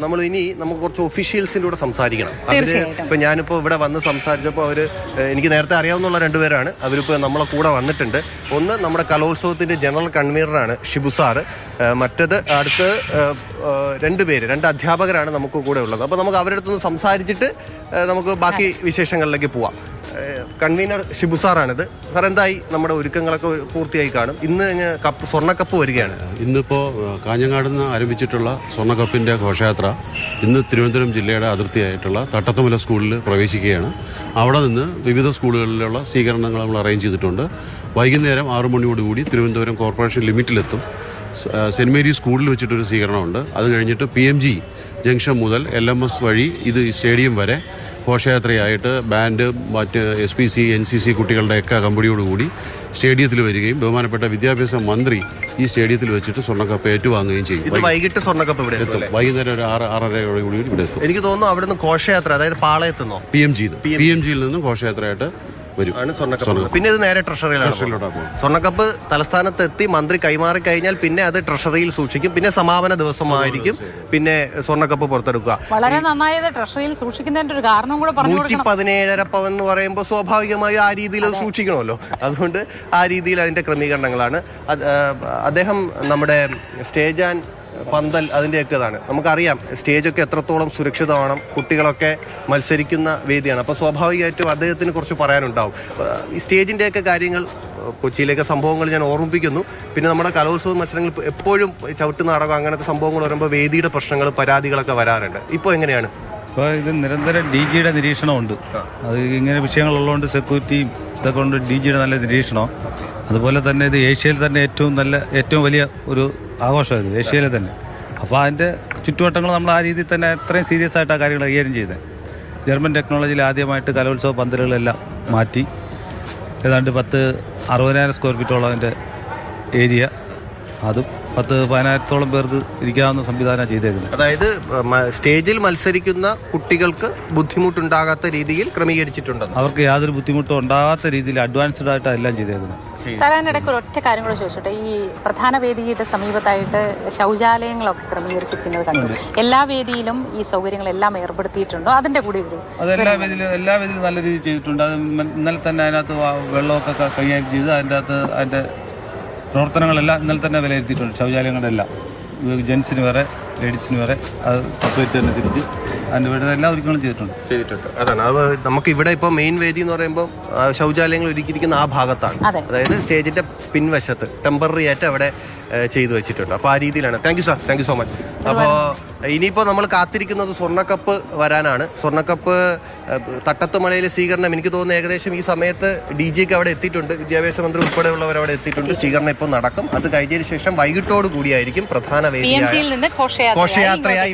നമ്മൾ ഇനി നമുക്ക് കുറച്ച് ഒഫീഷ്യൽസിൻ്റെ കൂടെ സംസാരിക്കണം. ഇപ്പം ഞാനിപ്പോൾ ഇവിടെ വന്ന് സംസാരിച്ചപ്പോൾ എനിക്ക് നേരത്തെ അറിയാവുന്ന രണ്ടുപേരാണ്. അവരിപ്പോൾ നമ്മളെ കൂടെ വന്നിട്ടുണ്ട്. ഒന്ന് നമ്മുടെ കലോത്സവത്തിൻ്റെ ജനറൽ കൺവീനറാണ് ഷിബു സാറ്. മറ്റത് അടുത്ത് രണ്ട് അധ്യാപകരാണ് നമുക്ക് കൂടെ ഉള്ളത്. അപ്പോൾ നമുക്ക് അവരുടെ അടുത്തൊന്ന് സംസാരിച്ചിട്ട് നമുക്ക് ബാക്കി വിശേഷങ്ങളിലേക്ക് പോവാം. കൺവീനർ ഷിബു സാറാണിത്. സാർ, എന്തായി? നമ്മുടെ ഒരുക്കങ്ങളൊക്കെ പൂർത്തിയായി കാണും. ഇന്ന് സ്വർണ്ണക്കപ്പ് വരികയാണ്. ഇന്നിപ്പോൾ കാഞ്ഞങ്ങാട് നിന്ന് ആരംഭിച്ചിട്ടുള്ള സ്വർണ്ണക്കപ്പിൻ്റെ ഘോഷയാത്ര ഇന്ന് തിരുവനന്തപുരം ജില്ലയുടെ അതിർത്തിയായിട്ടുള്ള തട്ടത്തുമല സ്കൂളിൽ പ്രവേശിക്കുകയാണ്. അവിടെ നിന്ന് വിവിധ സ്കൂളുകളിലുള്ള സ്വീകരണങ്ങൾ നമ്മൾ അറേഞ്ച് ചെയ്തിട്ടുണ്ട്. വൈകുന്നേരം 6 മണിയോടുകൂടി തിരുവനന്തപുരം കോർപ്പറേഷൻ ലിമിറ്റിലെത്തും. സെൻറ്റ് മേരീസ് സ്കൂളിൽ വെച്ചിട്ടൊരു സ്വീകരണമുണ്ട്. അത് കഴിഞ്ഞിട്ട് PMG ജംഗ്ഷൻ മുതൽ LMS വഴി ഇത് സ്റ്റേഡിയം വരെ ഘോഷയാത്രയായിട്ട് ബാൻഡ്, മറ്റ് SPC NCC കുട്ടികളുടെയൊക്കെ കമ്പടിയോടുകൂടി സ്റ്റേഡിയത്തിൽ വരികയും ബഹുമാനപ്പെട്ട വിദ്യാഭ്യാസ മന്ത്രി ഈ സ്റ്റേഡിയത്തിൽ വെച്ചിട്ട് സ്വർണ്ണക്കപ്പ് ഏറ്റുവാങ്ങുകയും ചെയ്യും. വൈകിട്ട് സ്വർണ്ണക്കപ്പ് ഇവിടെ എത്തും. വൈകുന്നേരം ഒരു 6-6:30 ഇവിടെ എത്തും. എനിക്ക് തോന്നുന്നു അവിടെ നിന്ന് ഘോഷയാത്ര, അതായത് പാളയത്തുനിന്നോ PMGയിൽ നിന്നും ഘോഷയാത്രയായിട്ട് വരും. പിന്നെ ഇത് നേരെ ട്രഷറിയിലാണ്. സ്വർണ്ണക്കപ്പ് തലസ്ഥാനത്ത് എത്തി മന്ത്രി കൈമാറി കഴിഞ്ഞാൽ പിന്നെ അത് ട്രഷറിയിൽ സൂക്ഷിക്കും. പിന്നെ സമാപന ദിവസമായിരിക്കും പിന്നെ സ്വർണ്ണക്കപ്പ് പുറത്തെടുക്കുക. വളരെ നന്നായത് ട്രഷറിയിൽ സൂക്ഷിക്കുന്നതിന്റെ ഒരു കാരണം കൂടെ 117.5 പവൻ എന്ന് പറയുമ്പോൾ സ്വാഭാവികമായും ആ രീതിയിൽ അത് സൂക്ഷിക്കണമല്ലോ. അതുകൊണ്ട് ആ രീതിയിൽ അതിന്റെ ക്രമീകരണങ്ങളാണ്. അദ്ദേഹം നമ്മുടെ സ്റ്റേജ് ആൻഡ് പന്തൽ അതിൻ്റെയൊക്കെ ഇതാണ്. നമുക്കറിയാം സ്റ്റേജൊക്കെ എത്രത്തോളം സുരക്ഷിതമാണ്. കുട്ടികളൊക്കെ മത്സരിക്കുന്ന വേദിയാണ്. അപ്പോൾ സ്വാഭാവികമായിട്ടും അദ്ദേഹത്തിന് കുറച്ച് പറയാനുണ്ടാവും. ഈ സ്റ്റേജിൻ്റെയൊക്കെ കാര്യങ്ങൾ, കൊച്ചിയിലേക്ക് സംഭവങ്ങൾ ഞാൻ ഓർമ്മിപ്പിക്കുന്നു. പിന്നെ നമ്മുടെ കലോത്സവ മത്സരങ്ങൾ എപ്പോഴും ചവിട്ട് നാടകം അങ്ങനത്തെ സംഭവങ്ങൾ വരുമ്പോൾ വേദിയുടെ പ്രശ്നങ്ങൾ, പരാതികളൊക്കെ വരാറുണ്ട്. ഇപ്പോൾ എങ്ങനെയാണ്? ഇപ്പോൾ ഇത് നിരന്തരം DGയുടെ നിരീക്ഷണമുണ്ട്. അത് ഇങ്ങനെ വിഷയങ്ങളുള്ളതുകൊണ്ട് സെക്യൂരിറ്റിയും ഇതൊക്കെ കൊണ്ട് DGയുടെ നല്ല നിരീക്ഷണം. അതുപോലെ തന്നെ ഇത് ഏഷ്യയിൽ തന്നെ ഏറ്റവും വലിയ ഒരു ആഘോഷമായിരുന്നു, ഏഷ്യയിലെ തന്നെ. അപ്പോൾ അതിൻ്റെ ചുറ്റുവട്ടങ്ങൾ നമ്മൾ ആ രീതിയിൽ തന്നെ അത്രയും സീരിയസ് ആയിട്ട് ആ കാര്യങ്ങൾ കൈകാര്യം ചെയ്തത്. ജർമ്മൻ ടെക്നോളജിയിൽ ആദ്യമായിട്ട് കലോത്സവ പന്തലുകളെല്ലാം മാറ്റി ഏതാണ്ട് 60,000 സ്ക്വയർ ഫീറ്റോളം അതിൻ്റെ ഏരിയ, അതും 10,000-15,000 പേർക്ക് ഇരിക്കാവുന്ന സംവിധാനം ചെയ്തേക്കുന്നത്. അതായത് സ്റ്റേജിൽ മത്സരിക്കുന്ന കുട്ടികൾക്ക് ബുദ്ധിമുട്ടുണ്ടാകാത്ത രീതിയിൽ ക്രമീകരിച്ചിട്ടുണ്ട്. അവർക്ക് യാതൊരു ബുദ്ധിമുട്ടും ഉണ്ടാകാത്ത രീതിയിൽ അഡ്വാൻസ്ഡ് ആയിട്ടാണ് എല്ലാം ചെയ്തേക്കുന്നത്. സാർ, അതിനിടയ്ക്ക് ഒരൊറ്റ കാര്യം കൂടെ ചോദിച്ചോട്ടെ. ഈ പ്രധാന വേദിയുടെ സമീപത്തായിട്ട് ശൗചാലയങ്ങളൊക്കെ ക്രമീകരിച്ചിരിക്കുന്നത് കണ്ടു. എല്ലാ വേദിയിലും ഈ സൗകര്യങ്ങളെല്ലാം ഏർപ്പെടുത്തിയിട്ടുണ്ടോ? അതിന്റെ കൂടി അത് എല്ലാ വേദിയിലും നല്ല രീതിയിൽ ചെയ്തിട്ടുണ്ട്. അത് ഇന്നലെ തന്നെ അതിനകത്ത് വെള്ളമൊക്കെ കൈകാര്യം ചെയ്ത് അതിൻ്റെ പ്രവർത്തനങ്ങളെല്ലാം ഇന്നലെ തന്നെ വിലയിരുത്തിയിട്ടുണ്ട്. ശൗചാലയങ്ങളെല്ലാം ജെൻസിന് വേറെ, ലേഡീസിന് വേറെ, അത് സെപ്പറേറ്റ് തന്നെ തിരിച്ച് അതിൻ്റെ വീട്ടിൽ എല്ലാ ഒരുക്കങ്ങളും ചെയ്തിട്ടുണ്ട്. അതാണ് അത്. നമുക്ക് ഇവിടെ ഇപ്പോൾ മെയിൻ വേദി എന്ന് പറയുമ്പോൾ ശൗചാലയങ്ങൾ ഒരുക്കിയിരിക്കുന്ന ആ ഭാഗത്താണ്. അതായത് സ്റ്റേജിന്റെ പിൻവശത്ത് ടെമ്പററി ആയിട്ട് അവിടെ ചെയ്തു വെച്ചിട്ടുണ്ട്. അപ്പോൾ ആ രീതിയിലാണ്. Thank you sir, thank you so much. അപ്പോൾ ഇനിയിപ്പോൾ നമ്മൾ കാത്തിരിക്കുന്നത് സ്വർണ്ണക്കപ്പ് വരാനാണ്. സ്വർണ്ണക്കപ്പ് തട്ടത്തുമലയിലെ സ്വീകരണം എനിക്ക് തോന്നുന്നു ഏകദേശം ഈ സമയത്ത് DGക്ക് അവിടെ എത്തിയിട്ടുണ്ട്. വിദ്യാഭ്യാസ മന്ത്രി ഉൾപ്പെടെയുള്ളവർ അവിടെ എത്തിയിട്ടുണ്ട്. സ്വീകരണം ഇപ്പോൾ നടക്കും. അത് കഴിഞ്ഞതിന് ശേഷം വൈകിട്ടോട് കൂടിയായിരിക്കും പ്രധാന വേദിയായ ഘോഷയാത്രയായി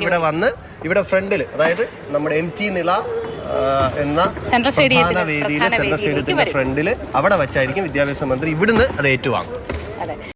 ഇവിടെ ഫ്രണ്ടിൽ, അതായത് നമ്മുടെ MT നിള എന്ന പ്രധാന വേദിയിലെ സെൻട്രൽ സ്റ്റേഡിയത്തിന്റെ ഫ്രണ്ടിൽ അവിടെ വെച്ചായിരിക്കും വിദ്യാഭ്യാസ മന്ത്രി ഇവിടുന്ന് അത് ഏറ്റുവാങ്ങും.